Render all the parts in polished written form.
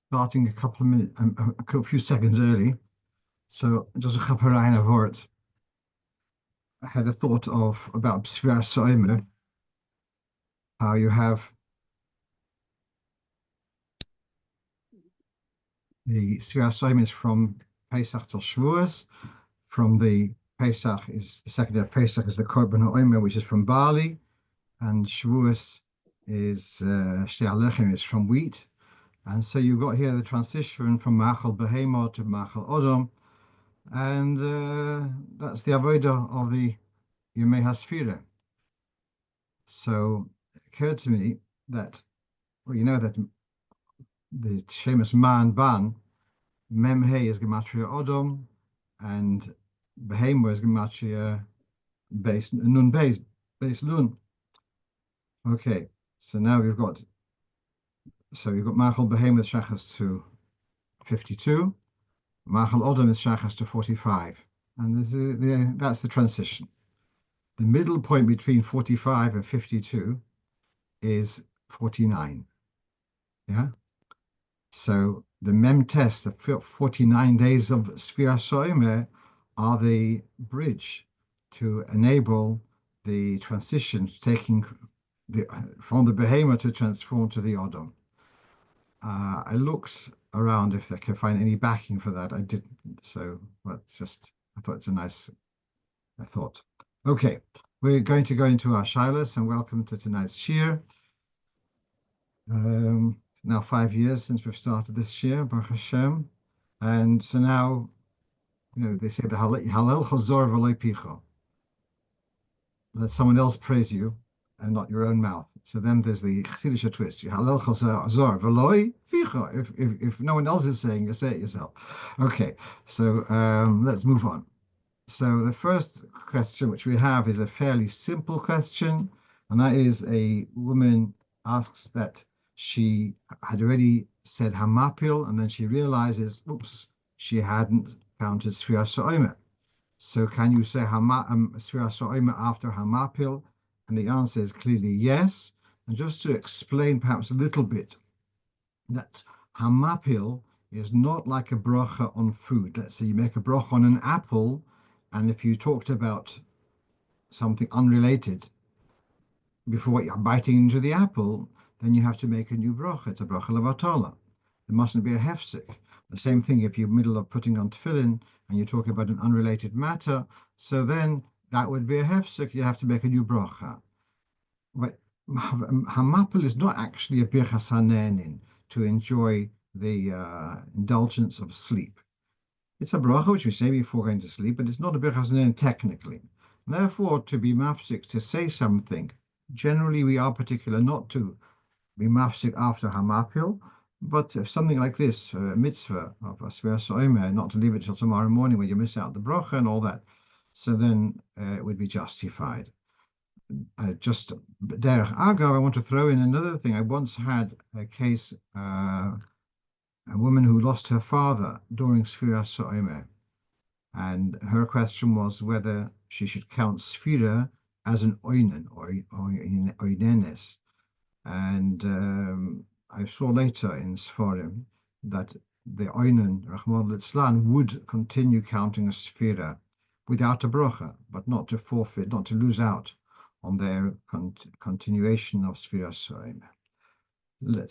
Starting a couple of minutes, a few seconds early. So just a chaparayna vort. I had a thought about Sefirah, how you have the Sefirah is from Pesach till Shavuos. From the Pesach is the second day of Pesach is the Korban HaOmer, which is from barley, and Shavuos is Shtei is from wheat. And so you've got here the transition from Machal Behemah to Machal Odom, and that's the avodah of the Yomei HaSefirah. So it occurred to me that, well, you know that the Shemus Man Ban, Mem He is Gematria Odom, and Behemah is Gematria Beis Nun Beis Lun. Okay, so now we've got Machal Behemah Shachas to 52, Machal Odom is Shachas to 45, and that's the transition. The middle point between 45 and 52 is 49. Yeah. So the Mem test, the 49 days of Sefirah are the bridge to enable the transition, taking from the Behemah to transform to the Odom. I looked around if I could find any backing for that. I didn't. So, but I thought it's a nice thought. Okay, we're going to go into our shilas, and welcome to tonight's shiur. Now 5 years since we've started this shiur, Baruch Hashem, and so now, they say the Hallel Chazor v'lo picha. Let someone else praise you, and not your own mouth. So then there's the Chassidish twist. Hallel Chazor v'lo picha. If no one else is saying it, say it yourself. Okay, so let's move on. So the first question which we have is a fairly simple question, and that is a woman asks that she had already said HaMapil, and then she realizes, oops, she hadn't counted Sefirah. So can you say Sefirah after HaMapil? And the answer is clearly yes. And just to explain perhaps a little bit, that HaMapil is not like a brocho on food. Let's say you make a brocho on an apple, and if you talked about something unrelated before you're biting into the apple, then you have to make a new brocho. It's a brocho levatala. There mustn't be a hefsek. The same thing if you're middle of putting on tefillin and you're talking about an unrelated matter, so then that would be a hefsek. You have to make a new brocha. But HaMapil is not actually a birchas hanenin to enjoy the indulgence of sleep. It's a brocha which we say before going to sleep, but it's not a birchas hanenin technically. Therefore, to be mafsik, to say something, generally we are particular not to be mafsik after HaMapil, but if something like this, a mitzvah of a Sefirah, not to leave it till tomorrow morning when you miss out the brocha and all that, so then it would be justified. Just derech agav, I want to throw in another thing. I once had a case, a woman who lost her father during Sefirah, and her question was whether she should count Sefirah as an oinen or oinenes. And I saw later in Sefirah that the oinen, Rahman al-Islam, would continue counting a Sefirah without a brocha, but not to forfeit, not to lose out on their continuation of Sefirah.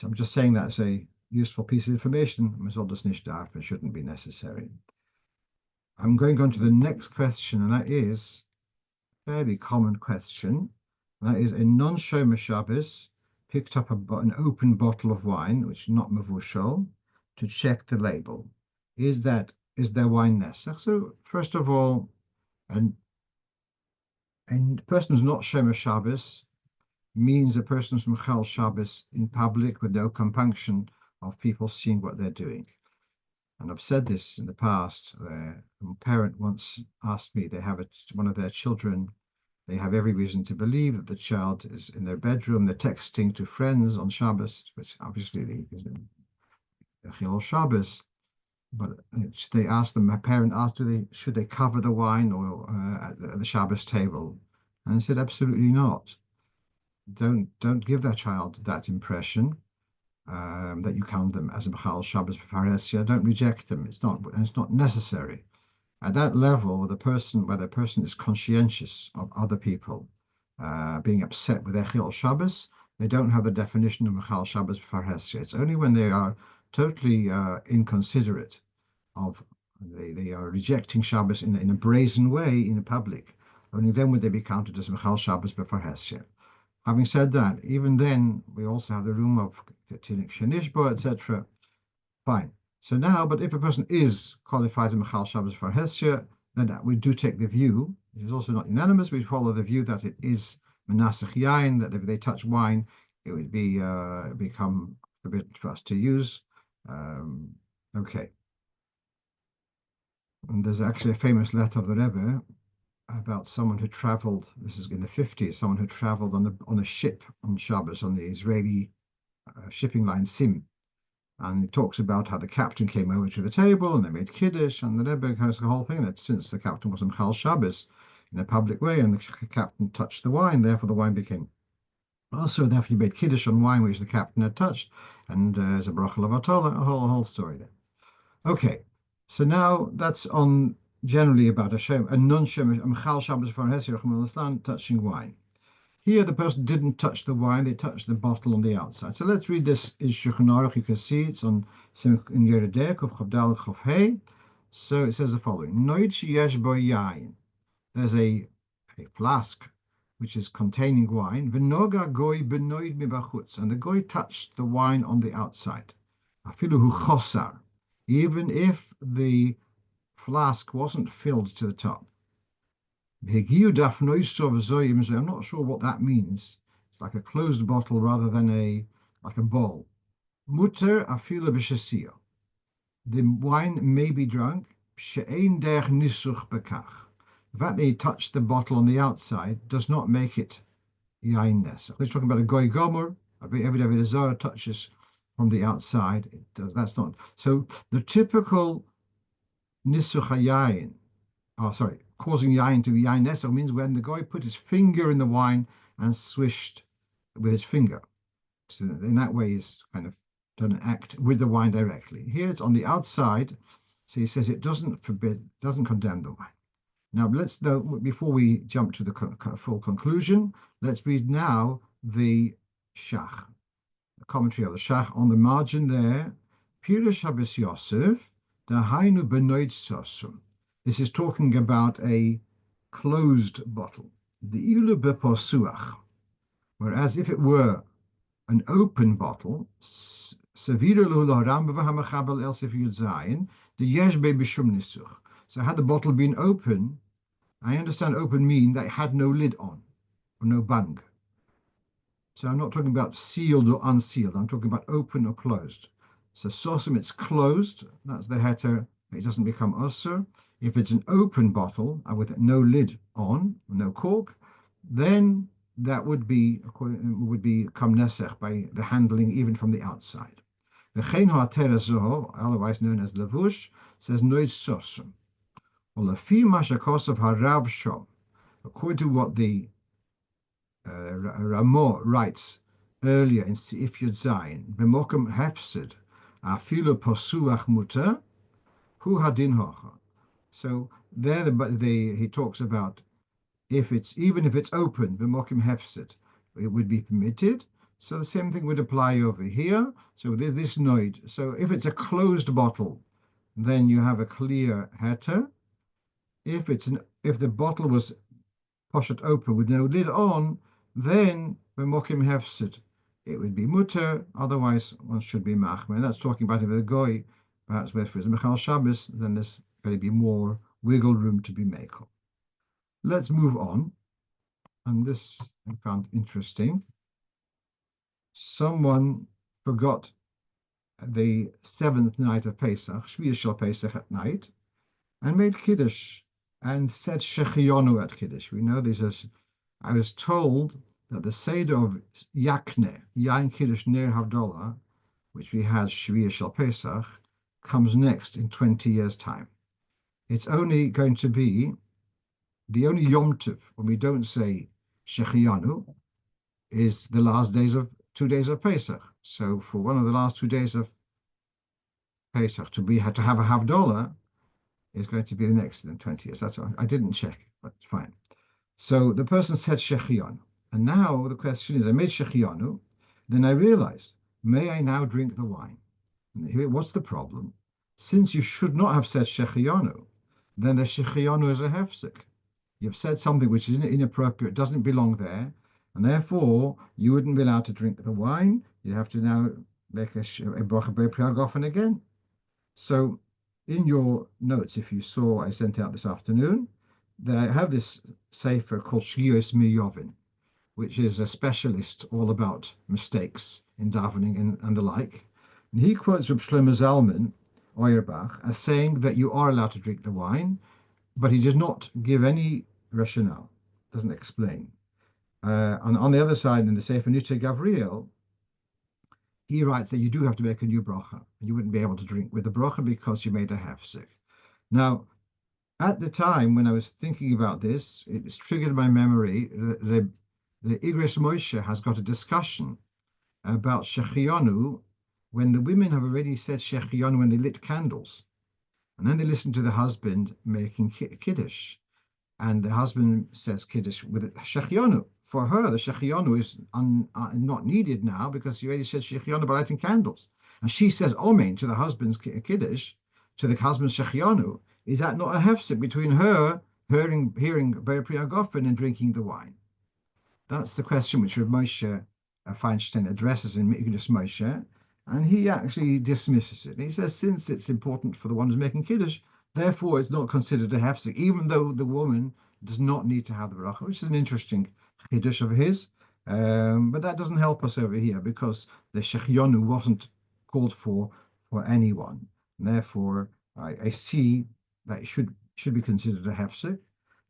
I'm just saying that's a useful piece of information. It shouldn't be necessary. I'm going on to the next question, and that is a fairly common question. And that is a non-Shomer Shabbos picked up an open bottle of wine, which is not mevushal, to check the label. Is there wine Nesech? So first of all, and person who's not Shomer Shabbos means a person who's Mechal Shabbos in public with no compunction of people seeing what they're doing. And I've said this in the past. A parent once asked me, they have one of their children, they have every reason to believe that the child is in their bedroom, they're texting to friends on Shabbos, which obviously is Chilul Shabbos. But they asked them, my parent asked, should they cover the wine or at the Shabbos table? And I said, absolutely not. don't give that child that impression that you count them as a mevushal Shabbos b'faresia. Don't reject them. It's not necessary. At that level, where the person is conscientious of other people being upset with their chil Shabbos, they don't have the definition of mevushal Shabbos b'faresia. It's only when they are totally inconsiderate of they are rejecting Shabbos in a brazen way in public. Only then would they be counted as mevushal Shabbos b'faresia. Having said that, even then, we also have the room of tinik shenishbo, etc. Fine. So now, but if a person is qualified as mevushal Shabbos b'faresia, then we do take the view, it is also not unanimous, we follow the view that it is menasech yain, that if they touch wine, it would be become forbidden for us to use. Okay. And there's actually a famous letter of the Rebbe about someone who traveled, this is in the 50s, someone who traveled on a ship on Shabbos on the Israeli shipping line Sim. And he talks about how the captain came over to the table and they made Kiddush, and the Rebbe has the whole thing that since the captain was mevushal Shabbos in a public way and the captain touched the wine, therefore the wine became also, therefore he made Kiddush on wine which the captain had touched, and as a brocho of Torah, a whole story there. Okay, so now that's on generally about a non-Shomer, mevushal Shabbos b'faresia touching wine. Here the person didn't touch the wine, they touched the bottle on the outside. So let's read this in Shulchan Aruch. You can see it's on in Yeridek of Chavdal Chav Hey. So it says the following: Noid sheyesh bo yain. There's a flask which is containing wine. V'noga goy benoid mibachutz, and the goy touched the wine on the outside. Afilu hu chosar, even if the flask wasn't filled to the top. I'm not sure what that means. It's like a closed bottle rather than like a bowl. Mutter afila b'shasiyah. The wine may be drunk. She'ein derech nisuch bekach. The fact that he touched the bottle on the outside does not make it yain nesech. Let's talk about a goy gomer. Every Avodah Zarah touches from the outside. It does. That's not. So the typical nisuch hayayin. Oh, sorry. Causing yain to be yain nesech means when the guy put his finger in the wine and swished with his finger. So in that way, he's kind of done an act with the wine directly. Here it's on the outside, so he says it doesn't condemn the wine. Now let's know, before we jump to the full conclusion, let's read now the Shach, the commentary of the Shach on the margin there. Pirush Shabbos Yosef, HaHaynu benoid sosum. This is talking about a closed bottle. The ilu beposuach, whereas if it were an open bottle, Sefirah l'Rambam v'hamachabel el Sefirah Zayin, the yesh be b'shum nisuch. So had the bottle been open, I understand open mean that it had no lid on, or no bung. So I'm not talking about sealed or unsealed, I'm talking about open or closed. So sosum, it's closed, that's the heter, it doesn't become osur. If it's an open bottle with no lid on, no cork, then that would become nesech by the handling even from the outside. The otherwise known as levush, says noid sosum. According to what the Ramah writes earlier in Seif Yud Zayin, b'mokum hefsid afilu posuach muter hu hadin hocha. So there, he talks about even if it's open, b'mokim hefsid, it would be permitted. So the same thing would apply over here. So this noid. So if it's a closed bottle, then you have a clear heter. If the bottle was poshet open with no lid on, then b'mokim hefsid, it would be mutter. Otherwise, one should be machmer. And that's talking about if the goy, perhaps where it's mevushal Shabbos, then there's going to be more wiggle room to be made. Let's move on. And this I found interesting. Someone forgot the 7th night of Pesach, Shviyah Pesach at night, and made Kiddush and said שהחיינו at Kiddush. We know this as, I was told that the Seder of Yakne, Yain Kiddush Ner Havdalah, which we had Shviyah Pesach, comes next in 20 years' time. It's only going to be the only Yomtov when we don't say שהחיינו is the last 2 days of Pesach. So for one of the last 2 days of Pesach to have a Havdalah is going to be the next in 20 years. That's all. I didn't check, but fine. So the person said שהחיינו. And now the question is, I made שהחיינו, then I realized, may I now drink the wine? And here, what's the problem? Since you should not have said שהחיינו, then the שהחיינו is a hefsek. You've said something which is inappropriate, doesn't belong there, and therefore you wouldn't be allowed to drink the wine. You have to now make a brocho b'priagofen again. So in your notes, if you saw, I sent out this afternoon, that I have this sefer called shiur, which is a specialist all about mistakes in davening and the like. And he quotes Reb Shlomo Zalman Auerbach as saying that you are allowed to drink the wine, but he does not give any rationale, doesn't explain. On the other side, in the Sefer Nitze Gavriel, he writes that you do have to make a new brocho. You wouldn't be able to drink with the brocho because you made a hefsek. Now, at the time when I was thinking about this, it's triggered my memory. The Igros Moshe has got a discussion about שהחיינו when the women have already said שהחיינו when they lit candles. And then they listen to the husband making Kiddush. And the husband says Kiddush with שהחיינו. For her, the שהחיינו is not needed now because she already said שהחיינו by lighting candles. And she says Omen to the husband's Kiddush, to the husband's שהחיינו. Is that not a hefsek between her hearing Priagofen and drinking the wine? That's the question which Rav Moshe Feinstein addresses in Igros Moshe, and he actually dismisses it. He says, since it's important for the one who's making Kiddush, therefore it's not considered a hefsek, even though the woman does not need to have the bracha, which is an interesting Kiddush of his. But that doesn't help us over here because the שהחיינו wasn't called for anyone. And therefore, I see that it should be considered a hefsek,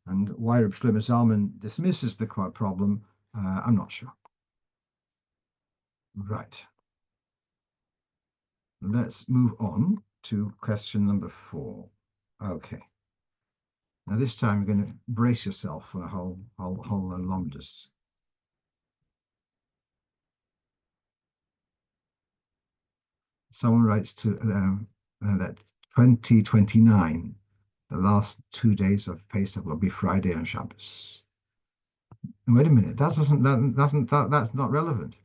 and why Reb Shlomo Zalman dismisses the problem, I'm not sure. Right. Let's move on to question number 4. Okay. Now this time you're going to brace yourself for a whole lomdus. Someone writes to that 2029. The last 2 days of Pesach will be Friday and Shabbos. And wait a minute, that's not relevant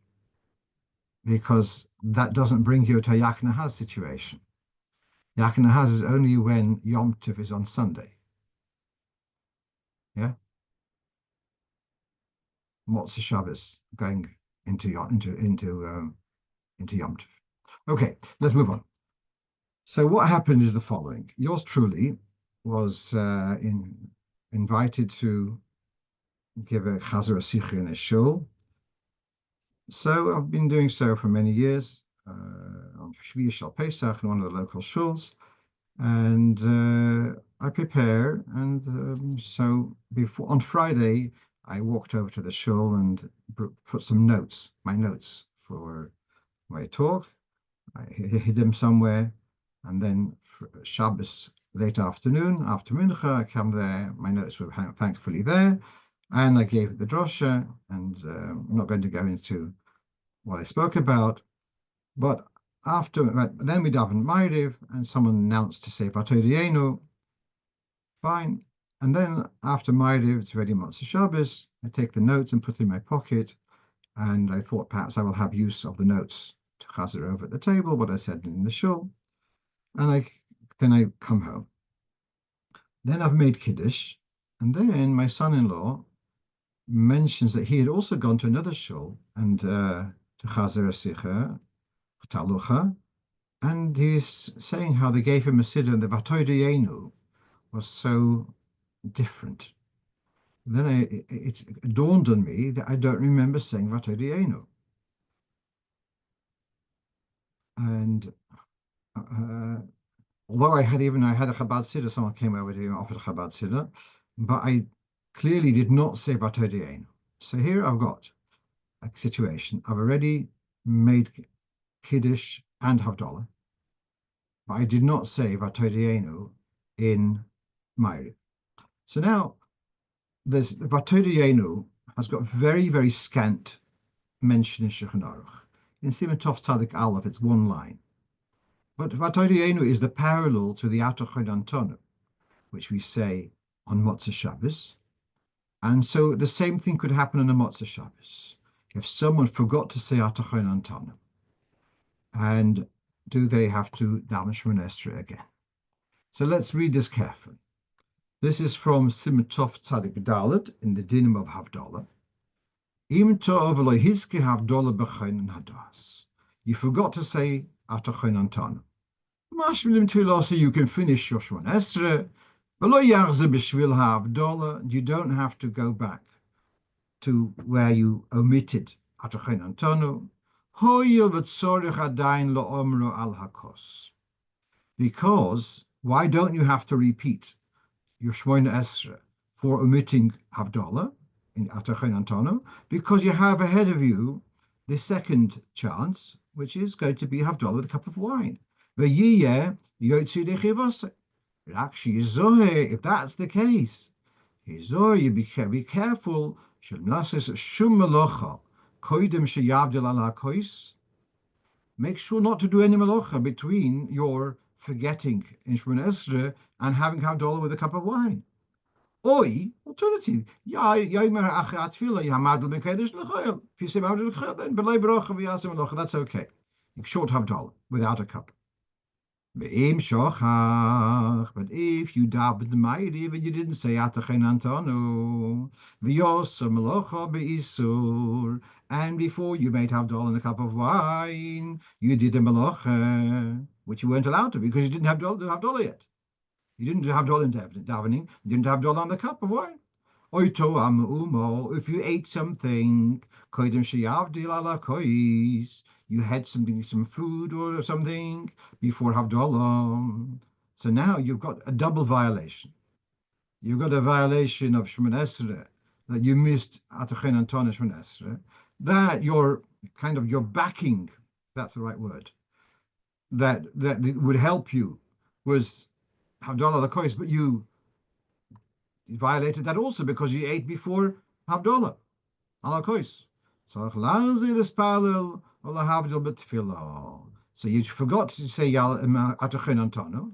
because that doesn't bring you to a Yak Nahaz situation. Yak Nahaz is only when Yomtov is on Sunday. Yeah, Motzei Shabbos going into Yomtov. Okay, let's move on. So what happened is the following: yours truly was invited to give a Chazar Sikh in a Shul. So I've been doing so for many years on Shmini Pesach in one of the local shuls, and I prepare. And so before on Friday, I walked over to the shul and put some notes, my notes for my talk. I hid them somewhere, and then for Shabbos late afternoon, after Mincha, I come there. My notes were thankfully there, and I gave the drosha. And I'm not going to go into what I spoke about, but then we davened Maariv, and someone announced to say VaTodieinu. Fine, and then after Maariv, it's ready Motzei Shabbos. I take the notes and put them in my pocket, and I thought perhaps I will have use of the notes to chazer over at the table what I said in the shul, and then I come home. Then I've made Kiddush, and then my son-in-law mentions that he had also gone to another shul and to chazer sicher, Halocho, and he's saying how they gave him a siddur and the VaTodieinu was so different. Then it dawned on me that I don't remember saying VaTodieinu. And although I had a Chabad siddur, someone came over to me and offered a Chabad siddur, but I clearly did not say VaTodieinu. So here I've got a situation. I've already made Kiddush and Havdalah, but I did not say VaTodieinu in Maariv. So now the VaTodieinu has got very, very scant mentioned in Shulchan Aruch. In Siman Tov Tzadik Aleph, it's one line. But VaTodieinu is the parallel to the HaChaynu Antonu, which we say on Motzei Shabbos. And so the same thing could happen on a Motzei Shabbos. If someone forgot to say HaChaynu Antonu, and do they have to daven Shemona Esrei again? So let's read this carefully. This is from Siman Tov Tzadik Dalet in the Dinim of Havdalah. Im tov lo hizke Havdalah b'chaynu hadas. You forgot to say HaChaynu Antonu. Mashmilim Tfilah, you can finish your Shemona Esrei. V'lo yachzeh b'shvil ha'Havdalah. You don't have to go back to where you omitted HaChaynu Antonu. Hoyil v'tzorich adayin lo omro al hakos. Because why don't you have to repeat your Shemona Esrei for omitting Havdalah in HaChaynu Antonu? Because you have ahead of you the second chance, which is going to be Havdalah with a cup of wine. V'yiyeh yotzi dechivase. Actually, if that's the case, you be careful. Make sure not to do any malacha between your forgetting in Shemona Esrei and having Havdalah with a cup of wine. Alternative. If you say Hamavdil, then belay brocho v'yaseh malacha, that's okay. Short Havdalah without a cup. But if you davened Maariv and you didn't say HaChaynu Antonu, v'yoseh malacha be'isur, and before you made Havdalah in a cup of wine, you did a malacha, which you weren't allowed to because you didn't have Havdalah yet. You didn't have Havdalah in davening, you didn't have Havdalah on the cup of wine. If you ate something, you had some food or something before Havdalah. So now you've got a double violation. You've got a violation of Shemona Esrei, that you missed HaChaynu Antonu Shemona Esrei, that you're backing, that's the right word, that would help you was Havdalah Lakois, but you violated that also because you ate before Havdalah Alakois. So you forgot to say HaChaynu Antonu.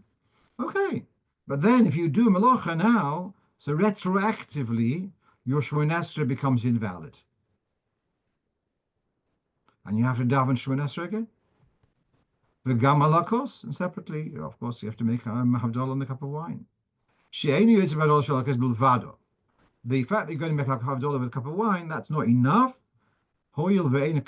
Okay, but then if you do malacha now, so retroactively your Shemona Esrei becomes invalid, and you have to daven Shemona Esrei again. V'gam alakos, and separately, of course, you have to make Havdalah on the cup of wine. The fact that you're going to make Havdalah with a cup of wine, that's not enough. Because the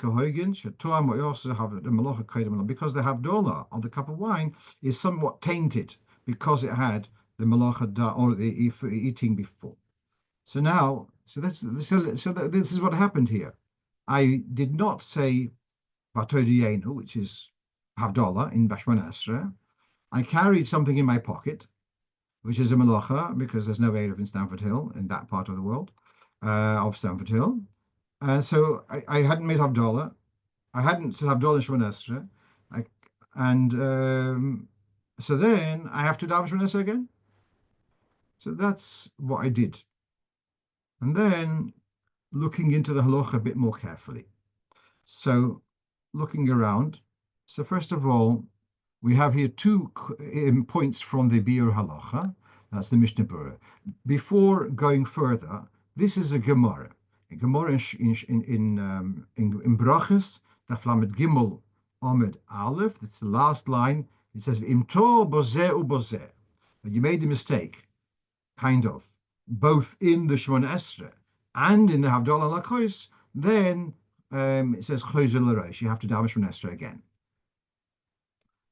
Havdalah of the cup of wine is somewhat tainted because it had the malacha or the eating before. So this is what happened here. I did not say VaTodieinu, which is Havdalah in Shemona Esrei. I carried something in my pocket, which is a malacha, because there's no Erev in Stamford Hill, in that part of the world, of Stamford Hill. So I hadn't made Havdalah. I hadn't said Havdalah in Shemona Esrei. So then I have to daven Shemona Esrei again. So that's what I did. And then looking into the halacha a bit more carefully. So looking around. So first of all, we have here two points from the Biur Halacha. That's the Mishnah Berurah. Before going further, this is a Gemara. A Gemara in Brachos, Daf Lamed Gimel Amud Aleph. That's the last line. It says Imtor bozeh ubozeh. You made a mistake, kind of, both in the Shemona Esrei and in the Havdalah Lakois. Then it says Chozer l'Rosh. You have to daven Shemona Esrei again.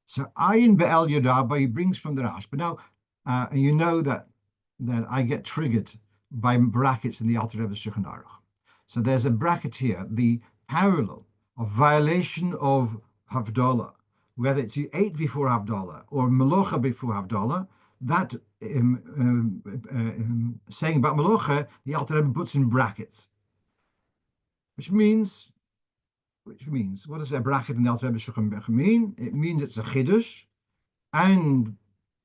So Ayin Be'el Yodaba, he brings from the Rash. But now, you know that I get triggered by brackets in the Alter Rebbe's Shulchan Aruch. So there's a bracket here, the parallel of violation of Havdalah, whether it's you ate before Havdalah or Melocha before Havdalah, that saying about Melocha, the Alter Rebbe puts in brackets, which means, what does a bracket in the Alter Rebbe Shulchan Aruch mean? It means it's a Kiddush, and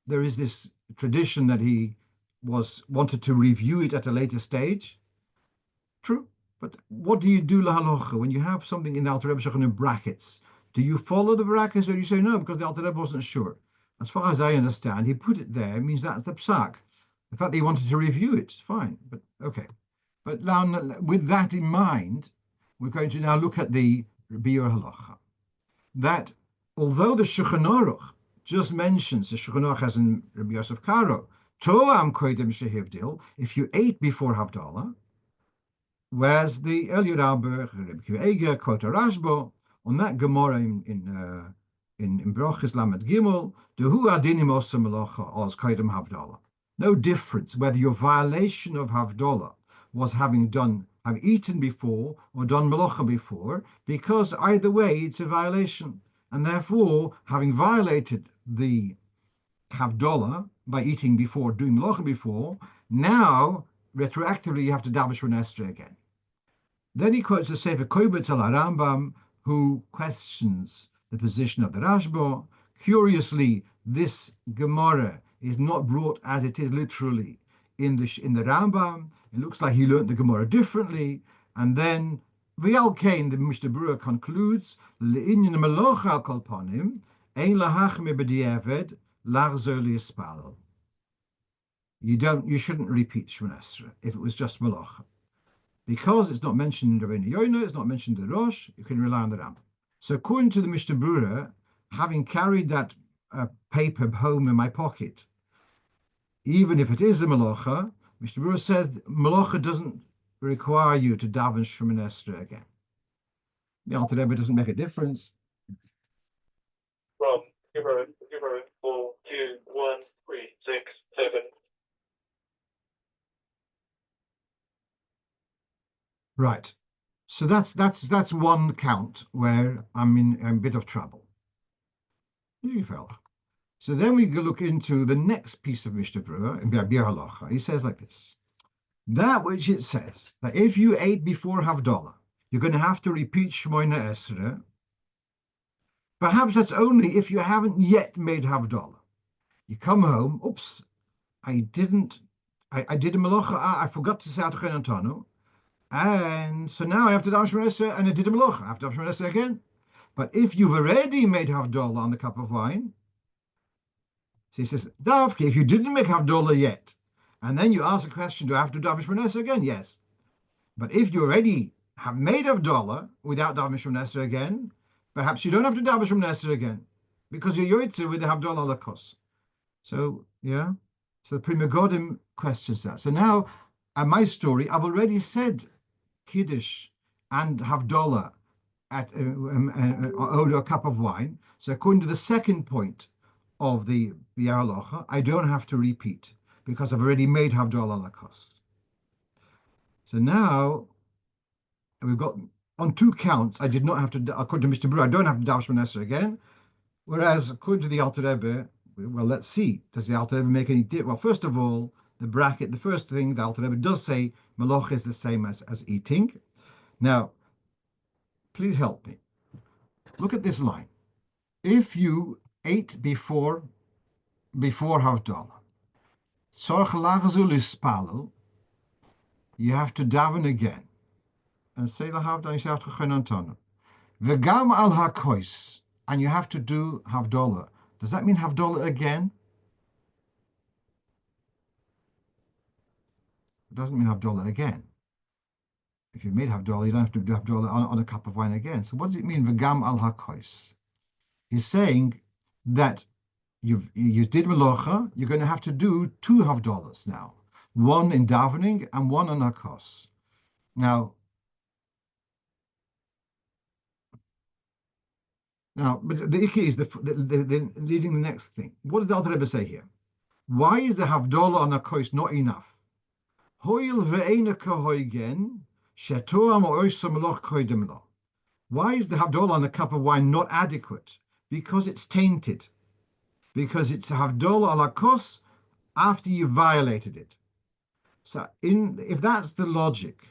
there is this tradition that he wanted to review it at a later stage. True, But what do you do la halacha when you have something in the Alter Rebbe Shulchan in brackets? Do you follow the brackets or do you say no because the Alter Rebbe wasn't sure? As far as I understand, he put it there. It means that's the psak. The fact that he wanted to review it, fine. But okay. But now, with that in mind, we're going to now look at the biur halacha. That although the Shulchan Aruch just mentions the Shulchan Aruch as in Rabbi Yosef Karo, Toam koidem shehivdil, if you ate before Havdalah, whereas the earlier Rabbi Akiva Eiger quote a Rashbo on that Gemara in Brochis Lamed Gimel, Dehu adinim osa melacha os koidem Havdalah. No difference whether your violation of Havdalah was have eaten before or done melacha before, because either way it's a violation, and therefore having violated the Havdalah by eating before, doing melacha before, now retroactively you have to daven Shemona Esrei again. Then he quotes the Sefer Koibetz al Rambam, who questions the position of the Rashba. Curiously, this Gemara is not brought as it is literally in the Rambam. It looks like he learnt the Gemara differently. And then V'al Kain, the Mishnah Berurah concludes, Le'inyan melocha al kol panim, ein lahachme b'di'eved, lachzor li'espalel. You shouldn't repeat Shemona Esrei if it was just melocha. Because it's not mentioned in Rabbeinu Yoina, it's not mentioned in the Rosh, you can rely on the Rambam. So according to the Mishnah Berurah, having carried that paper home in my pocket, even if it is a melocha, Mishnah Berurah says melocha doesn't require you to daven Shemona Esrei again. The Alter Rebbe doesn't make a difference. From 0, 4, 2, 1, 3, 6, 7. Right. So that's one count where I'm in a bit of trouble. You fella. So then we look into the next piece of Mishnah Berurah in biur halacha. He says like this: that which it says that if you ate before Havdalah, you're going to have to repeat Shemona Esrei. Perhaps that's only if you haven't yet made Havdalah. You come home, oops, I did a melacha. I forgot to say HaTorah. And so now I have to daven Shemona Esrei, and I did a melacha. I have to daven Shemona Esrei again. But if you've already made Havdalah on the cup of wine, so he says, Davke, if you didn't make Havdalah yet, and then you ask the question, do I have to daven Shemona Esrei again? Yes. But if you already have made Havdalah without daven Shemona Esrei again, perhaps you don't have to daven Shemona Esrei again, because you're yoitze with the Havdalah lakos. So, yeah. So the Pri Megadim questions that. So now, at my story, I've already said Kiddush and Havdalah over a cup of wine. So according to the second point of the biur halacha, I don't have to repeat because I've already made Havdalah lakos. So now we've got on two counts. I did not have to, according to Mishnah Berurah, I don't have to daven Shemona Esrei again. Whereas according to the Alter Rebbe, well, let's see. Does the Alter Rebbe make any difference? Well, first of all, the bracket, the first thing the Alter Rebbe does say, melocha is the same as eating. Now, please help me. Look at this line. If you ate before Havdalah, you have to daven again and say lahavdalah שהחיינו. V'gam al hakois, and you have to do Havdalah. Does that mean Havdalah again? It doesn't mean Havdalah again. If you made Havdalah, you don't have to do Havdalah on a cup of wine again. So what does it mean, v'gam al hakois? He's saying that you did melocha, you're going to have to do two Havdalahs now. One in davening and one on hakos. Now, but the issue is the leading the next thing. What does the Alter Rebbe say here? Why is the Havdalah on hakos not enough? Hoil ve'ena kahoigen. Why is the Havdalah on a cup of wine not adequate? Because it's tainted. Because it's Havdalah ala kos after you violated it. So if that's the logic,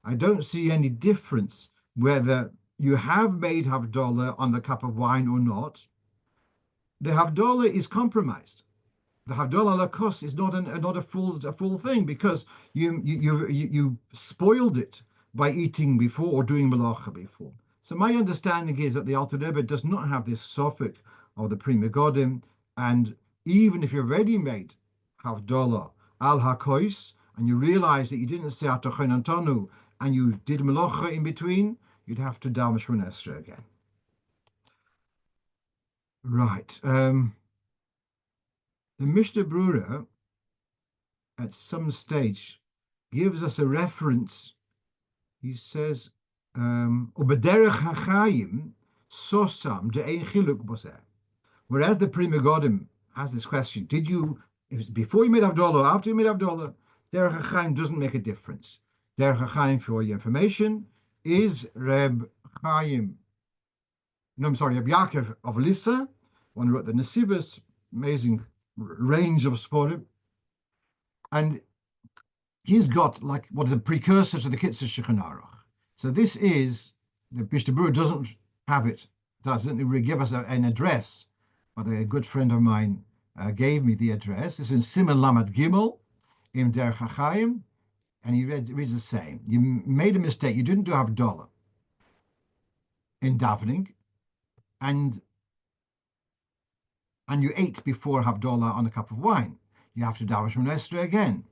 I don't see any difference whether you have made Havdalah on the cup of wine or not. The Havdalah is compromised. The Havdalah ala kos is not a full thing because you spoiled it by eating before or doing melacha before. So my understanding is that the Alter Rebbe does not have this suffix of the Pri Megadim, and even if you're ready made Havdalah al hakois, and you realize that you didn't say HaTachon Antanu and you did melacha in between, you'd have to daven Shemona Esrei again. Right. The Mishnah Brura at some stage gives us a reference. He says, "Ubederech hachayim sosam de'ein chiluk boseh." Whereas the Pri Megadim has this question: did you, before you made Havdalah or after you made Havdalah? Derech hachayim doesn't make a difference. Derech hachayim, for your information, is Reb Chaim. No, I'm sorry, Reb Yaakov of Lissa, one who wrote the Nesivos, amazing range of Sforim, and he's got like what is a precursor to the Kitzur Shulchan Aruch. So this is, the Mishnah Brura doesn't have it, doesn't really give us an address, but a good friend of mine gave me the address. This is in Siman Lamed Gimel, in Derech HaChaim, and he reads the same. You made a mistake, you didn't do Havdalah in davening, and you ate before Havdalah on a cup of wine. You have to daven Shemona Esrei again.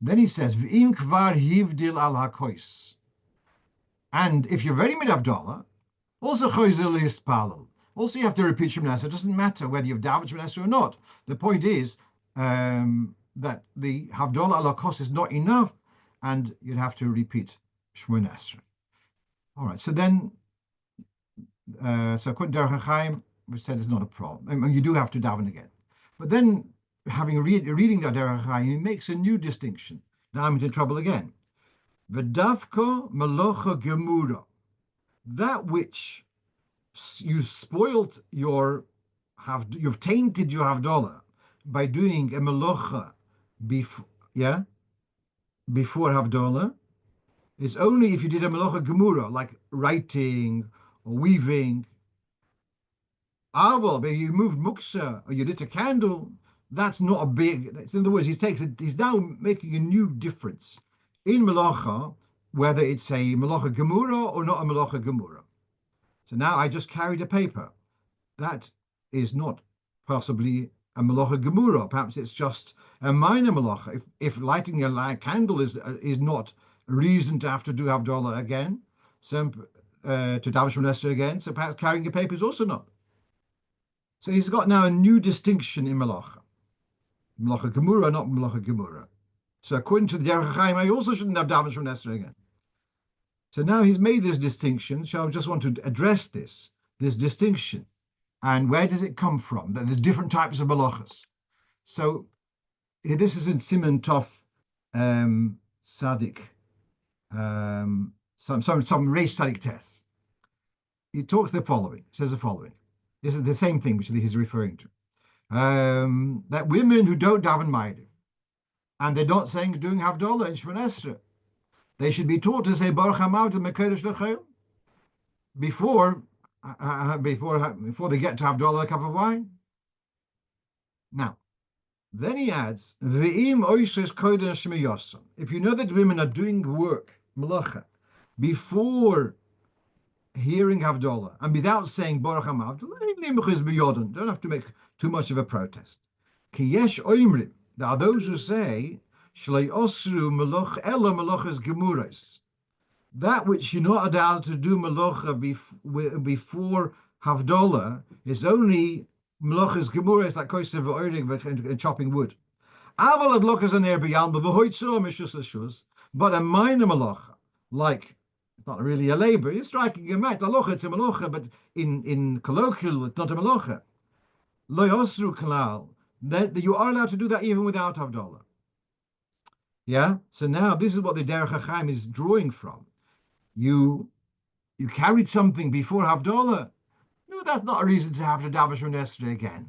Then he says, V'im kvar hivdil al hakois. And if you've already made Havdalah, also choizel yispalel. Also you have to repeat Shemona Esrei. It doesn't matter whether you've davened Shemona Esrei or not. The point is that the Havdalah al hakos is not enough, and you'd have to repeat Shemona Esrei. All right, so then, so according to Derech HaChaim, we said it's not a problem. I mean, you do have to daven again. But then, reading the Derech HaChaim, he makes a new distinction. Now I'm into trouble again. V'davko melocha gemura. That which you spoiled you've tainted your Havdalah by doing a melocha before Havdalah, is only if you did a melocha gemura, like writing or weaving. But you moved muksa or you lit a candle, that's not a big. In other words, he's now making a new difference in melacha, whether it's a melacha gemura or not a melacha gemura. So now I just carried a paper. That is not possibly a melacha gemura. Perhaps it's just a minor melacha. If lighting a candle is not a reason to have to do Havdalah again, so to daven Shemona Esrei again, so perhaps carrying a paper is also not. So he's got now a new distinction in melacha. Melacha gemura, not melacha gemura. So according to the Derech HaChaim, I also shouldn't have daven Shemona Esrei again. So now he's made this distinction, so I just want to address this distinction. And where does it come from? That there's different types of melachas. So this is in Siman Tov Sadik, some Reish Sadik tests. He talks the following, says the following. This is the same thing which he's referring to. That women who don't daven Maariv, and they're not doing Havdalah in Shemona Esrei, they should be taught to say Baruch Hamavdil Mekiddush L'Chayil before they get to Havdalah a cup of wine. Now, then he adds, V'im oishes koden shmiyosam. If you know that women are doing work, melacha, before hearing Havdalah and without saying Baruch Hamavdil, don't have to make too much of a protest. Ki yesh oimrim. There are those who say Shlei osru meloch ela melochas gemuras. That which you're not allowed to do melocha before Havdalah is only melochas gemuras, like kosev v'oirig and chopping wood. Aval adlokas an erbiyam v'hoitzo mishus ashus. But a minor melocha, like it's not really a labor, you're striking a mat. Halocha, it's a melocha, but in colloquial, it's not a melocha. Lo osru kalal. That you are allowed to do that even without Havdalah. Yeah, so now this is what the Derech HaChaim is drawing from. You carried something before Havdalah. No, that's not a reason to have to daven Shemona Esrei again.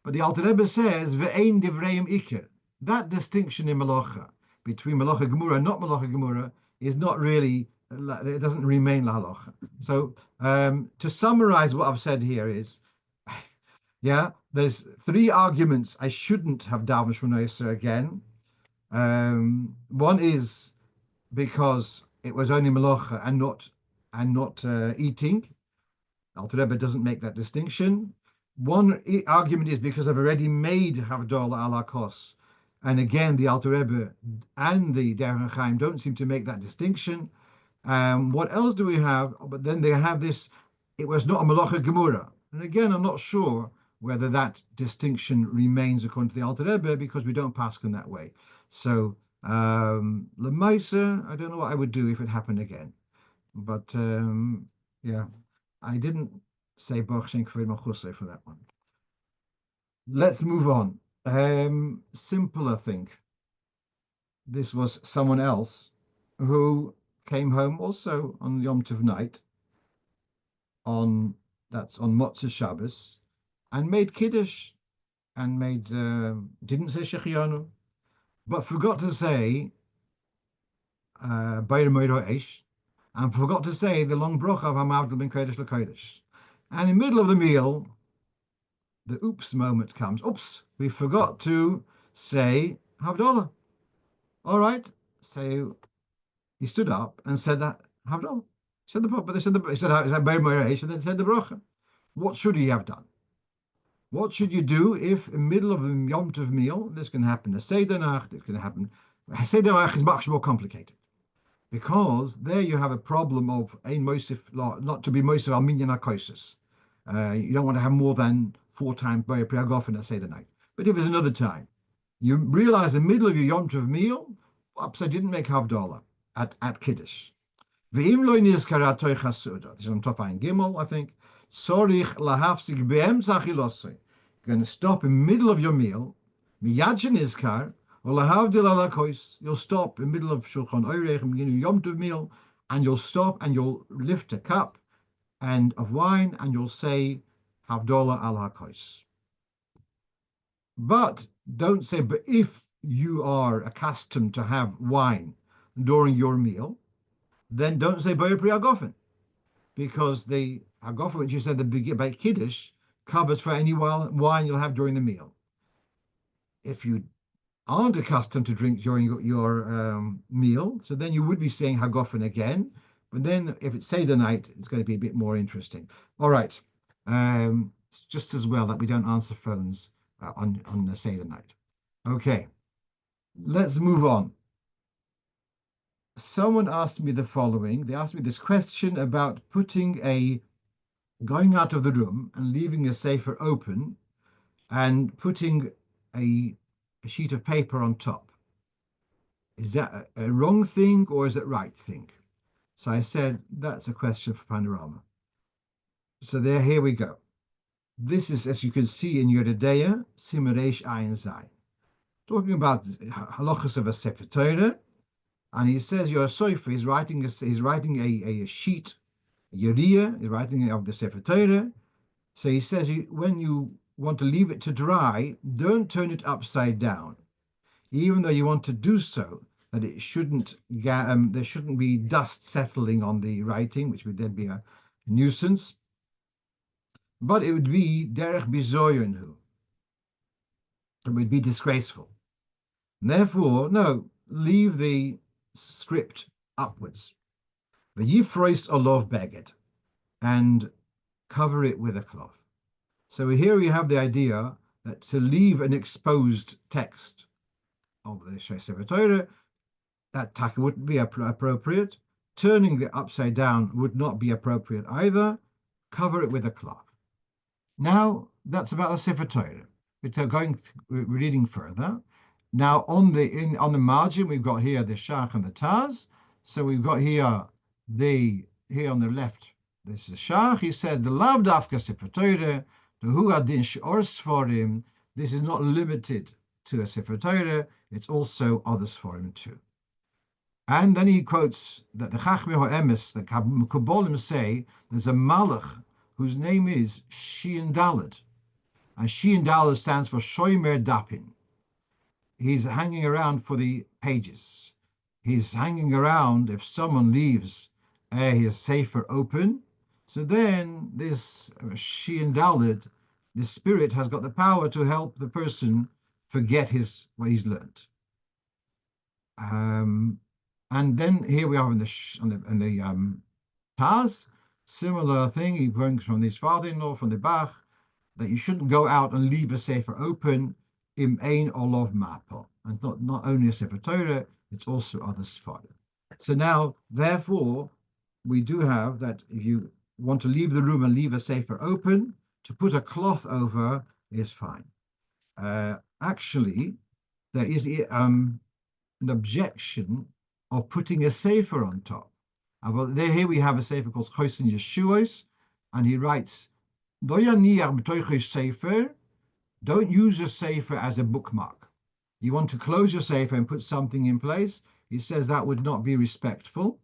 But the Alter Rebbe says ve'ein divreim ikir. That distinction in melacha between melacha gemura and not melacha gemura is not really. It doesn't remain la halacha. So to summarize what I've said here is, there's three arguments I shouldn't have daven Shemona Esrei again. One is because it was only malacha and not eating. Alter Rebbe doesn't make that distinction. One argument is because I've already made Havdalah ala kos. And again, the Alter Rebbe and the Dayan Chaim don't seem to make that distinction. What else do we have? But then they have this, it was not a malacha gemura. And again, I'm not sure whether that distinction remains according to the Alter Rebbe because we don't pass in that way. So, Lemaisa, I don't know what I would do if it happened again. But yeah, I didn't say Baruch Shem Kavod Malchusay for that one. Let's move on. Simple, I think. This was someone else who came home also on Yomtov night, that's on Motzei Shabbos, and made Kiddush, and didn't say שהחיינו, but forgot to say and forgot to say the long brocho of Hamavdil ben Kodesh leKodesh. And in the middle of the meal, the oops moment comes. Oops, we forgot to say Havdalah. All right, so he stood up and said that Havdalah. Said the but they said he said and then said the brocha. What should he have done? What should you do if in the middle of a Yomtov meal, this can happen a Seder Nacht, it can happen. Seder Nacht is much more complicated because there you have a problem of ein mosif, not to be mosif al minyan hakosos. You don't want to have more than 4 times by a priagofen a Seder Nacht. But if there's another time, you realize in the middle of your Yomtov meal, oops, I didn't make Havdalah at Kiddush. Ve'im lo nizkara toicha suda. This is on top ein gimel, I think. Sorich lahafsik be'emtza achilosei. You're going to stop in the middle of your meal. Miyad shenizkar or lahavdil ala kois. You'll stop in the middle of Shulchan Aruch and beginning Yom Tov meal, and you'll stop and you'll lift a cup of wine and you'll say Havdalah ala kois. But don't say, but if you are accustomed to have wine during your meal, then don't say Boyer Pri Hagofen, because the Hagofen, which you said by Kiddush, covers for any wine you'll have during the meal. If you aren't accustomed to drink during your meal, so then you would be saying Hagofen again. But then if it's Seder night, it's going to be a bit more interesting. All right. It's just as well that we don't answer phones on the Seder night. Okay. Let's move on. Someone asked me the following. They asked me this question about going out of the room and leaving a sefer open and putting a sheet of paper on top. Is that a wrong thing or is it right thing? So I said, that's a question for Panorama. So here we go. This is, as you can see in your Deya, Simaresh Ayin Zai. Talking about Halochos of a Sefer Torah. And he says your sofer is writing a sheet, a Yeriya, he's writing of the Sefer Torah. So he says when you want to leave it to dry, don't turn it upside down, even though you want to do so, that it shouldn't there shouldn't be dust settling on the writing, which would then be a nuisance. But it would be derech bizoyenu. It would be disgraceful. And therefore, no, leave the script upwards. The yifrois olov beged, and cover it with a cloth. So here we have the idea that to leave an exposed text of the Sefer Torah, that taka wouldn't be appropriate. Turning it upside down would not be appropriate either. Cover it with a cloth. Now that's about the Sefer Torah. We're reading further. Now on the margin we've got here the shach and the taz. So we've got here on the left. This is the shach. He says the lav dafka Sefer Torah, the hu adin shiur sforim. This is not limited to a Sefer Torah. It's also other sforim too. And then he quotes that the Chachmei HaEmes, the Kabbalim say, there's a Malach whose name is Shein Daled. And Shein Daled stands for Shomer Dapin. He's hanging around for the pages. He's hanging around if someone leaves his sefer open. So then this Shein Daled, the spirit has got the power to help the person forget what he's learned. And then here we are in the Taz, similar thing. He brings from his father-in-law, from the Bach, that you shouldn't go out and leave a sefer open im ein olov mapel. And it's not only a sefer Torah, it's also other Sefirah. So now, therefore, we do have that if you want to leave the room and leave a sefer open, to put a cloth over is fine. Actually, there is an objection of putting a sefer on top. Here we have a sefer called Chosin Yeshuos, and he writes, don't use a sefer as a bookmark. You want to close your sefer and put something in place. He says that would not be respectful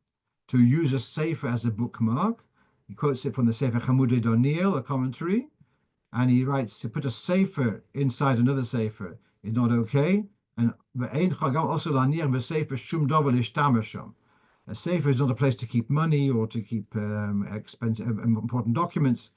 to use a sefer as a bookmark. He quotes it from the Sefer Chamudei Doniel, a commentary, and he writes to put a sefer inside another sefer is not okay. And a sefer is not a place to keep money or to keep expensive, important documents.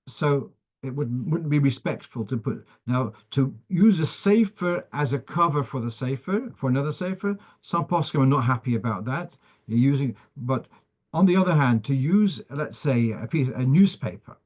So it wouldn't be respectful to put. Now, to use a sefer as a cover for the sefer, for another sefer, some poskim are not happy about that. You're using, but on the other hand, to use, let's say, a newspaper,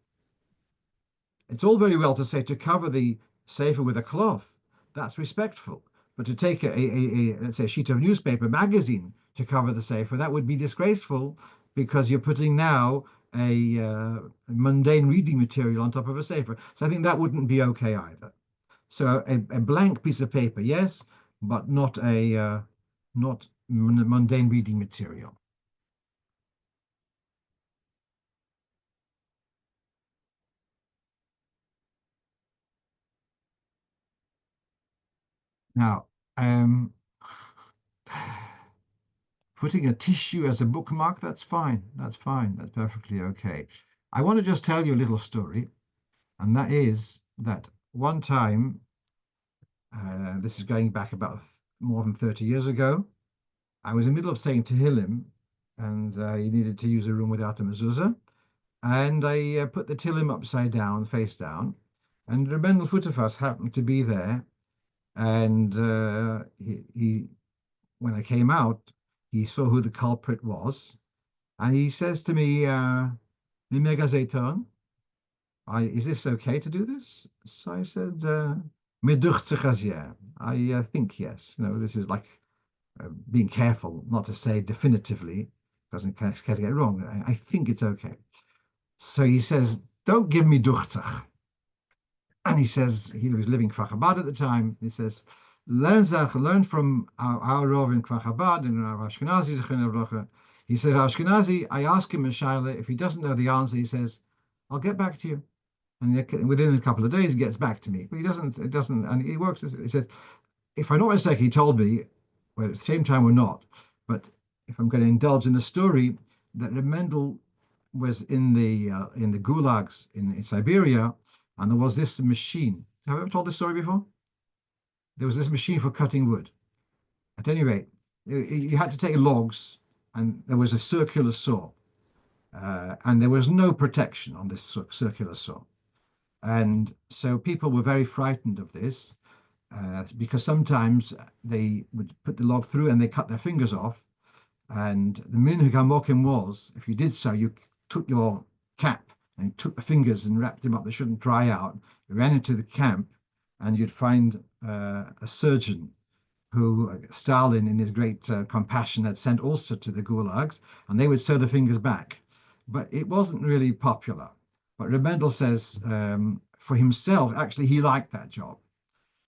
it's all very well to say to cover the sefer with a cloth. That's respectful. But to take let's say, a sheet of newspaper, magazine, to cover the sefer, that would be disgraceful, because you're putting now a mundane reading material on top of a sefer. So I think that wouldn't be okay either. So a blank piece of paper, yes, but not mundane reading material. Now, putting a tissue as a bookmark, that's fine. That's fine. That's perfectly okay. I want to just tell you a little story, and that is that one time, this is going back about more than 30 years ago, I was in the middle of saying Tehillim, and you needed to use a room without a mezuzah, and I put the Tehillim upside down, face down, and Rebendel Futterfass happened to be there, and he, when I came out, he saw who the culprit was, and he says to me, is this okay to do this? So I said, I think yes. This is like being careful not to say definitively, because in case I get it wrong. I think it's okay. So he says, don't give me duchtach. And he says, he was living Kfar Chabad at the time. He says, learn from our Rov in Kfar Chabad and Rav Ashkenazi, Zechariah brocho. He said, Rav Ashkenazi, I ask him a shaila. If he doesn't know the answer, he says, I'll get back to you. And within a couple of days, he gets back to me. But it doesn't, and he works. He says, if I'm not mistaken, he told me, whether at the same time or not, but if I'm going to indulge in the story, that Mendel was in the gulags in Siberia, and there was this machine. Have I ever told this story before? There was this machine for cutting wood. At any rate, you had to take logs, and there was a circular saw, and there was no protection on this circular saw. And so people were very frightened of this, because sometimes they would put the log through and they cut their fingers off. And the minhag hamokim was, if you did so, you took your cap and took the fingers and wrapped them up. They shouldn't dry out. You ran into the camp, and you'd find a surgeon who Stalin, in his great compassion, had sent also to the gulags, and they would sew the fingers back. But it wasn't really popular. But Rebendel says, for himself, actually, he liked that job.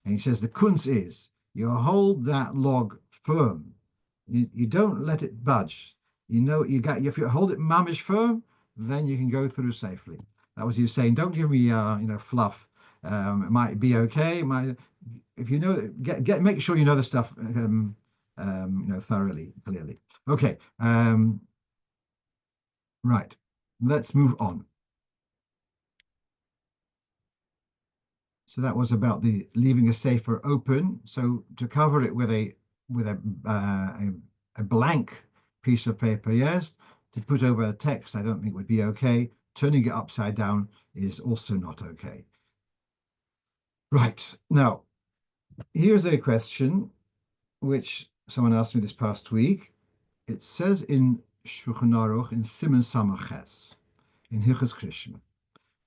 And he says the kunz is you hold that log firm. You don't let it budge. If you hold it mamish firm, then you can go through safely. That was he saying. Don't give me fluff. It might be okay. If you know, make sure you know the stuff thoroughly, clearly. Okay. Right. Let's move on. So that was about the leaving a sefer open. So to cover it with a blank piece of paper, yes. To put over a text, I don't think would be okay. Turning it upside down is also not okay. Right. Now, here's a question which someone asked me this past week. It says in Shulchan Aruch in Siman Samaches in Hilchos Krishma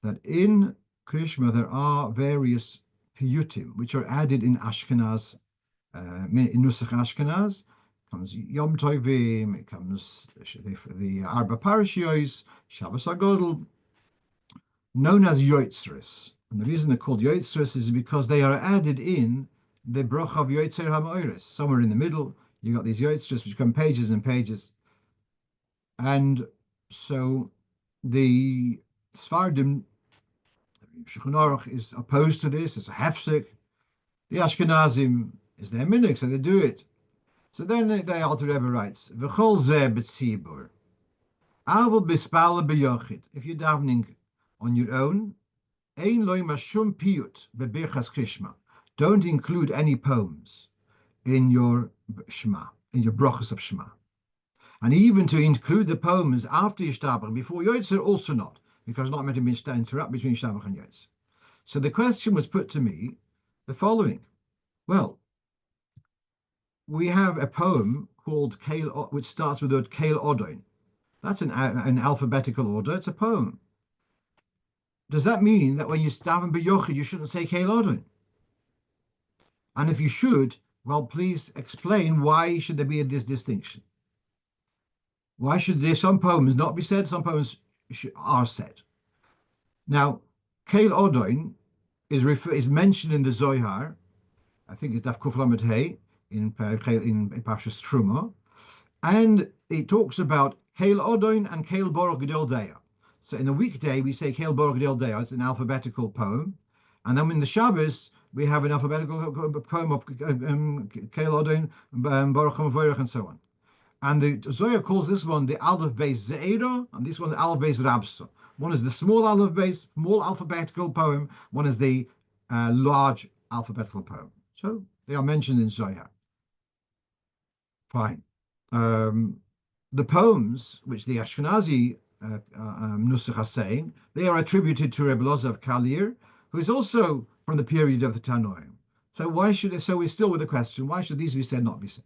that in Krishma there are various piyutim which are added in Ashkenaz, in Nusach Ashkenaz. It comes Yomtov, it comes the Arba Parashiyos, Shabbos HaGodel, known as Yotzres. And the reason they're called Yotzres is because they are added in the brocho of Yotzer HaMa'oris. Somewhere in the middle, you got these Yotzres which come pages and pages. And so the Sfardim, Shulchan Aruch is opposed to this. It's a hefsek. The Ashkenazim is their minhag, so they do it. So then the Alter Rebbe writes, "V'chol zeh b'tzibur, avol b'spala b'yochid." If you're davening on your own, ein lo mashum piyut b'birchas krishma. Don't include any poems in your Shema, in your brochos of Shema. And even to include the poems after Yishtabach, before Yotzer, also not, because not meant to be interrupt between Yishtabach and Yotzer. So the question was put to me, the following. Well, we have a poem called Keil, which starts with the word Keil Odoin. That's an alphabetical order. It's a poem. Does that mean that when you daven b'yochid, you shouldn't say Keil Odoin? And if you should, well, please explain why should there be this distinction? Why should there some poems not be said? Some poems are said. Now, Keil Odoin is mentioned in the Zohar. I think it's Daf Kuf Lamed Hey in Parshas Truma, and it talks about Keil Odoin and Keil Baruch Gedol Deya. So in a weekday we say Keil Baruch Gedol Deya. It's an alphabetical poem, and then in the Shabbos we have an alphabetical poem of Keil Odoin, Baruch Hamavdil, and so on. And the Zohar calls this one the Aleph Beis Ze'era, and this one the Aleph Beis Rabsa. One is the small Aleph Beis, small alphabetical poem. One is the large alphabetical poem. So they are mentioned in Zohar. Fine. The poems, which the Ashkenazi Nusach are saying, they are attributed to Rebbe Loza of Kalir, who is also from the period of the Tanoim. So why should they? So we're still with the question: why should these be said, not be said?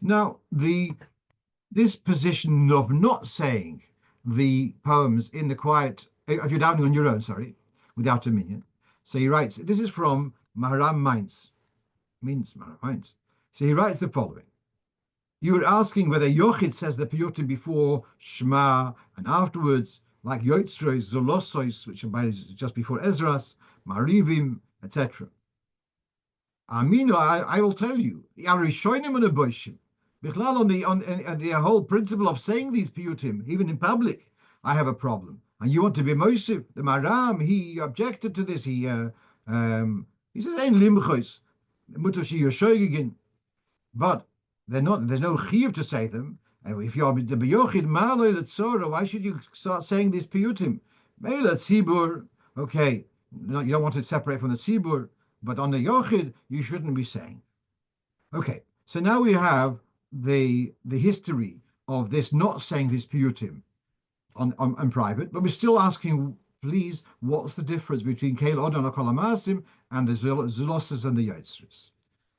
Now, this position of not saying the poems in the quiet, if you're doubting on your own, sorry, without a minion. So he writes, this is from Maharam Mainz. So he writes the following. You were asking whether Yochid says the piyutim before Shema and afterwards, like Yotzros, Zolosos, which are just before Ezras, Maarivim, etc. Amino, I will tell you, Arishonim and Aboshim. On the whole principle of saying these piyutim, even in public, I have a problem. And you want to be Moshe, the Maram, he objected to this. He says, "Ein limchos, but they're not. There's no chiyuv to say them. And if you're the beyochid maloi letzora, why should you start saying these piyutim? Meila tzibur, okay, you don't want to separate from the tzibur, but on the yochid you shouldn't be saying. Okay, so now we have the history of this not saying this piyutim on private, but we're still asking, please, what's the difference between Keil Odon HaKol and the Zulosas and the Yotzres?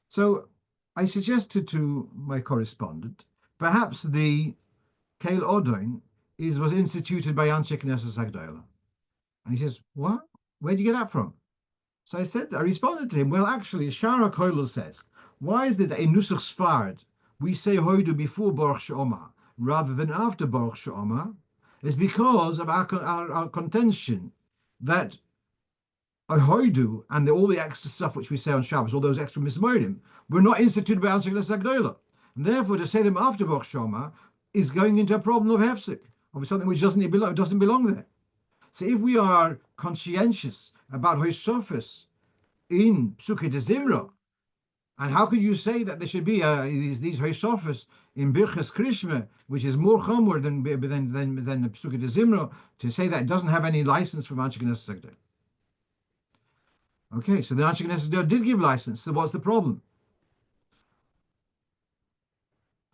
So I suggested to my correspondent, perhaps the Keil Odon was instituted by Anshe Knesset Agdola. And he says, what? Where do you get that from? So I responded to him, well, actually, Shara Koilel says, why is it that in Nusach Sfard we say Hoidu before Baruch She'omar rather than after Baruch She'omar? Is because of our contention that a Hoidu and all the extra stuff which we say on Shabbos, all those extra mismorim, were not instituted by Anshe Knesset Agdola. And therefore, to say them after Baruch She'omar is going into a problem of hefsek, of something which doesn't belong there. So if we are conscientious about Hoysofis in Psuke de Zimra, and how could you say that there should be these Hoysofis in Birchas Krishma, which is more chomer than the Psuke de Zimra, to say that it doesn't have any license from Anshe Knesset Agdola? Okay, so the Anshe Knesset Agdola did give license. So what's the problem?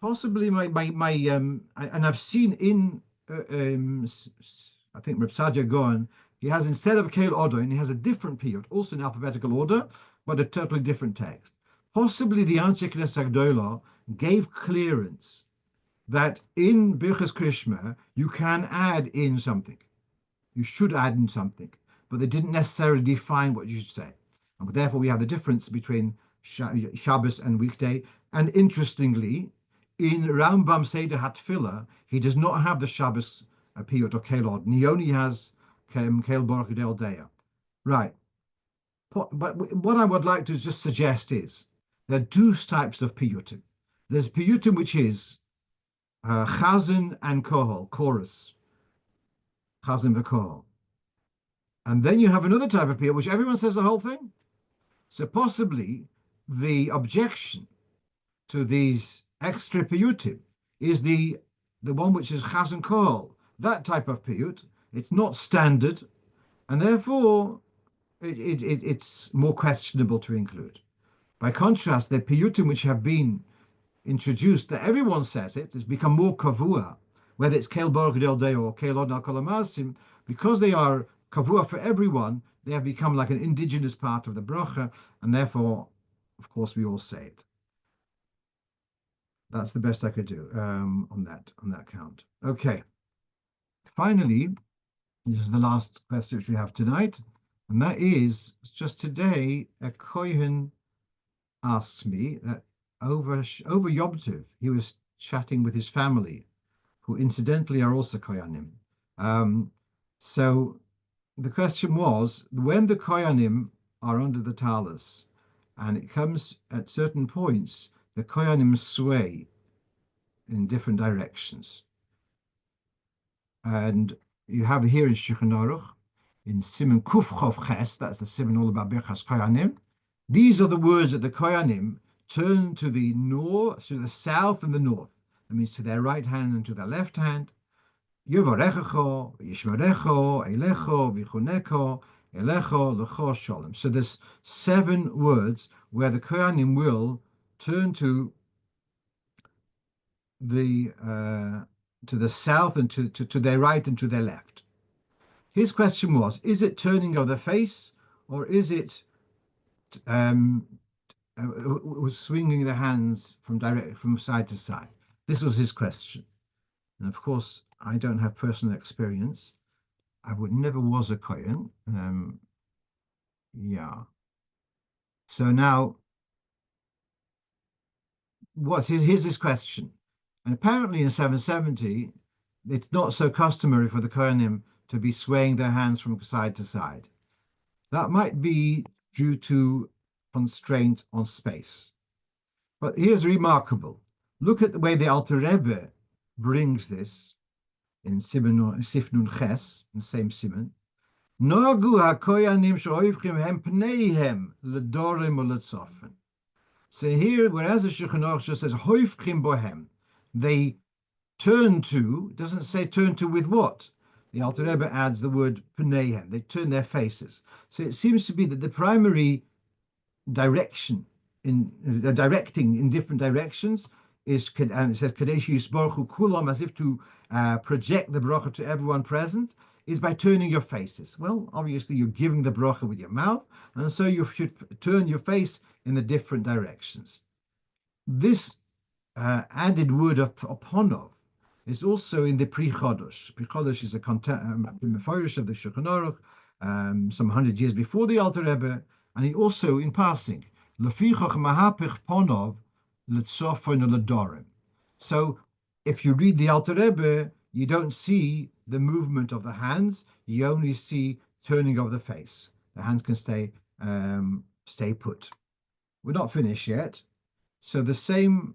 Possibly and I've seen in I think Reb Sadia Gohan, he has, instead of Keil Odoin, he has a different piyut, also in alphabetical order, but a totally different text. Possibly the Anshe Knesset Agdola gave clearance that in Birchas Krishma you can add in something. You should add in something, but they didn't necessarily define what you should say. And therefore, we have the difference between Shabbos and weekday. And interestingly, in Rambam Seder HaTfilah, he does not have the Shabbos piyut or kelod. He only has kel baruch del deya. Right. But what I would like to just suggest is there are two types of piyutim. There's piyutim which is chazan and kohol, chorus, chazan v'kohol. And then you have another type of piyut which everyone says the whole thing. So possibly the objection to these extra piyutim is the one which is chazan kohol. That type of piyut, it's not standard, and therefore it's more questionable to include. By contrast, the piyutim which have been introduced, that everyone says it, has become more kavua, whether it's kel baruch del day or kel od al kol hamasim, because they are kavua for everyone, they have become like an indigenous part of the brocho, and therefore, of course, we all say it. That's the best I could do on that count. Okay. Finally, this is the last question which we have tonight, and that is, just today, a Kohen asks me that over Yomtov, he was chatting with his family, who incidentally are also Kohanim. So the question was, when the Kohanim are under the talus, and it comes at certain points, the Kohanim sway in different directions. And you have here in Shulchan Aruch, in Siman Kuf Chof Ches, that's the Siman all about Birchas Kohanim. These are the words that the Kohanim turn to the north, to the south and the north. That means to their right hand and to their left hand. Yovarechecho, Yishmerecho, Eilecho, Vichuneko, Elecho, Lecho, Sholem. So there's 7 words where the Kohanim will turn to the south and to their right and to their left. His question was, is it turning of the face, or is it swinging the hands from side to side? This was his question. And of course, I don't have personal experience. I never was a Kohen. Yeah. So now, here's his question. And apparently in 770, it's not so customary for the Kohanim to be swaying their hands from side to side. That might be due to constraint on space. But here's remarkable. Look at the way the Alter Rebbe brings this in Sifnun Ches, in the same Siman. Nogu ha-koyanim she'oivchim hem pneihem ledorim u'letzofen. So here, whereas the Shulchan Aruch just says hoivchim bohem, they turn to, it doesn't say turn to with what? The Alter Rebbe adds the word pneihem, they turn their faces. So it seems to be that the primary direction in directing in different directions is, and it says Kadesh Yisborchu Kulam, as if to project the brocho to everyone present, is by turning your faces. Well, obviously you're giving the brocho with your mouth, and so you should turn your face in the different directions. This added word of ponov is also in the Pri Chodosh. Pri Chodosh is a meforish of the Shulchan Aruch, some 100 years before the Alter Rebbe, and he also, in passing, Lefichach mahapich ponov letzofon ledorim. So, if you read the Alter Rebbe, you don't see the movement of the hands; you only see turning of the face. The hands can stay put. We're not finished yet. So the same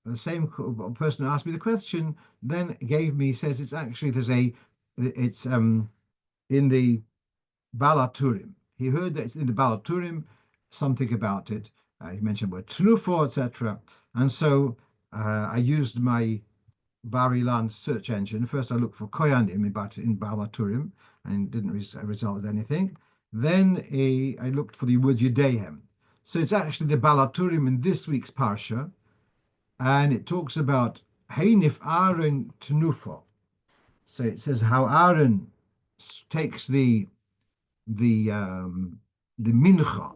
person who asked me the question then says it's actually it's in the Balaturim. He heard that it's in the Balaturim, something about it. He mentioned the word Tnufo, etc. And so I used my Bar Ilan search engine. First I looked for Koyanim in Balaturim and didn't result with anything. Then I looked for the word Yudehem. So it's actually the Balaturim in this week's Parsha, and it talks about Heinif Aaron Tnufo. So it says how Aaron takes the mincha,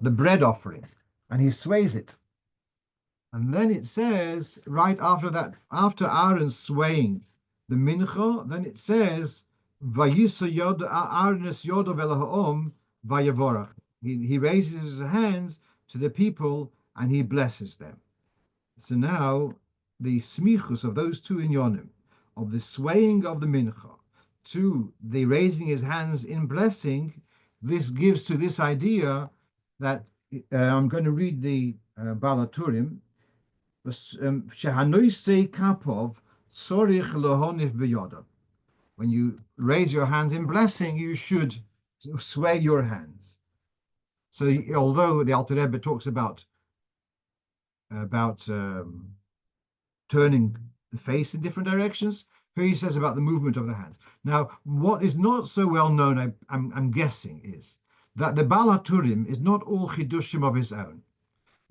the bread offering, and he sways it. And then it says, right after that, after Aaron's swaying the mincha, then it says, Vayisa yod Aaron's yodov el ha'om vayavorach. He raises his hands to the people and he blesses them. So now the smichus of those two inyonim, of the swaying of the mincha to the raising his hands in blessing, this gives to this idea that I'm going to read the Balaturim. When you raise your hands in blessing, you should sway your hands. So although the Alter Rebbe talks about turning the face in different directions, here he says about the movement of the hands. Now, what is not so well known, I'm guessing, is that the Balaturim is not all chidushim of his own.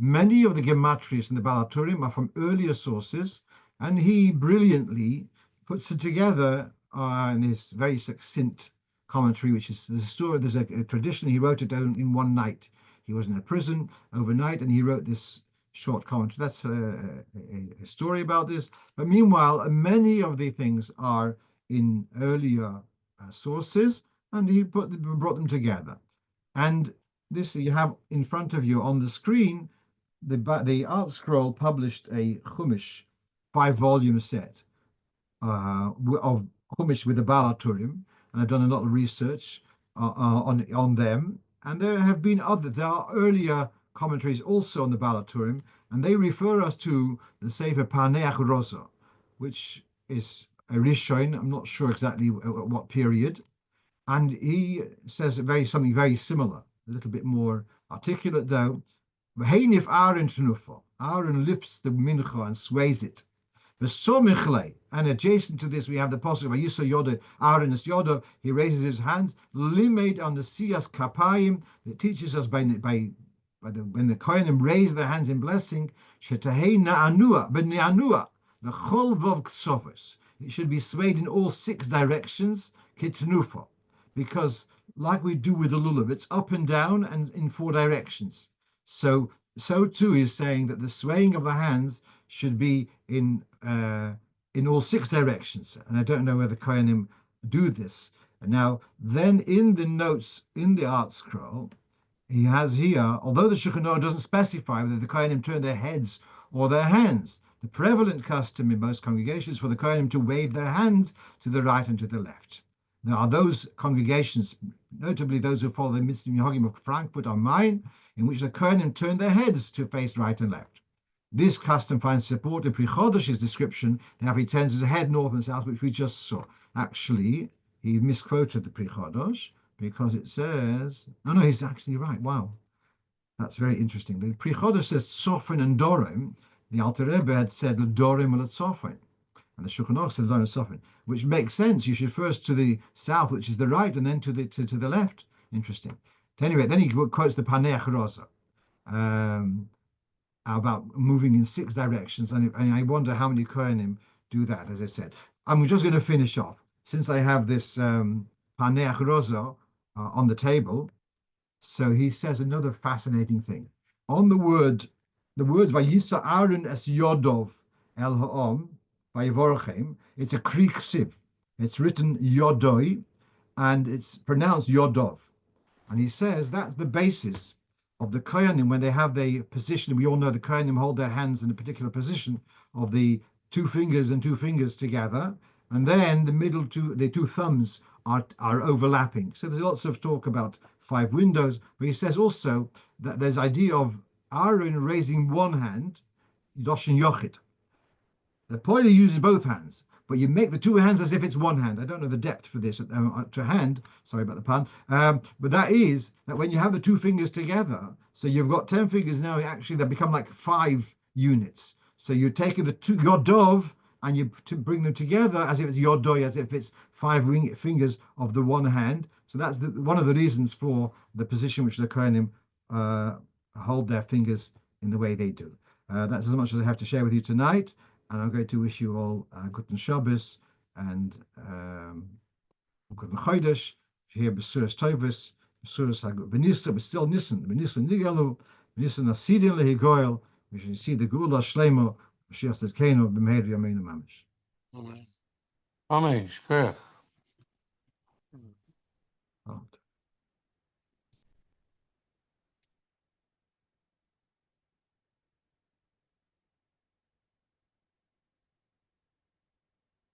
Many of the gematrias in the Balaturim are from earlier sources, and he brilliantly puts it together in this very succinct commentary, which is the story. There's a tradition. He wrote it down in one night. He was in a prison overnight, and he wrote this short commentary. That's a story about this. But meanwhile, many of the things are in earlier sources, and he brought them together. And this you have in front of you on the screen. The Art Scroll published a Chumash 5-volume set of Chumash with the Balaturim, and I've done a lot of research on them. And there are earlier commentaries also on the Balaturim, and they refer us to the Sefer Paneach Rosa, which is a Rishon. I'm not sure exactly at what period, and he says something very similar, a little bit more articulate though. If Aaron lifts the mincha and sways it. And adjacent to this, we have the pasuk of Yisa Yoda, Aaron is Yoda. He raises his hands. Limed on the Siyas Kapayim, that teaches us when the Kohanim raise their hands in blessing, Shetahei Na'anua, but Na'anua, the Chol Vov Ksofos. It should be swayed in all 6 directions, Kitnufa, because like we do with the lulav, it's up and down and in 4 directions. So too is saying that the swaying of the hands should be in all 6 directions. And I don't know whether Kohanim do this. And now, then in the notes in the Art Scroll, he has here, although the Shulchan Aruch doesn't specify whether the Kohanim turn their heads or their hands, the prevalent custom in most congregations for the Kohanim to wave their hands to the right and to the left. There are those congregations, notably those who follow the Mitzvah Minhagim of Frankfurt am Main, in which the Kohanim turn their heads to face right and left. This custom finds support in Pri Chodesh's description. Now he turns his head north and south, which we just saw. Actually, he misquoted the Pri Chodesh because it says, no, he's actually right. Wow, that's very interesting. The Pri Chodesh says Sofin and Dorim. The Alter Rebbe had said Dorim and Sofin. And the Shulchan Aruch said Dorim and Sofin, which makes sense. You should first to the south, which is the right, and then to the left. Interesting. Anyway, then he quotes the Paneach Rosa about moving in 6 directions, and I wonder how many Kohanim do that. As I said, I'm just going to finish off since I have this Paneach Rosa on the table. So he says another fascinating thing on the words Vayisa Aaron es Yodov el Ha'om Vayivorchem. It's a Greek siv. It's written Yodoi, and it's pronounced Yodov. And he says that's the basis of the Kohanim when they have the position. We all know the Kohanim hold their hands in a particular position of the 2 fingers and 2 fingers together, and then the 2 thumbs are overlapping. So there's lots of talk about 5 windows, but he says also that there's idea of Aaron raising one hand, Yoshin Yochid. The pointer uses both hands, but you make the 2 hands as if it's one hand. I don't know the depth for this to hand. Sorry about the pun. But that is that when you have the 2 fingers together, so you've got 10 fingers now, actually they become like 5 units. So you're taking the 2 Yodov and you bring them together as if it's Yodoi, as if it's 5 fingers of the one hand. So that's one of the reasons for the position which the Kohanim hold their fingers in the way they do. That's as much as I have to share with you tonight. And I'm going to wish you all Guten Shabbos and Guten Chodesh. Here, Besuras Tovis, Besuras Benissa, but still Nissen Nigalu, Nissen Asidin Lehigoil, We should see the Gula Shlemo, Mashiach Tzidkenu, b'meher yameinu mamish. Amen. Shkoyach.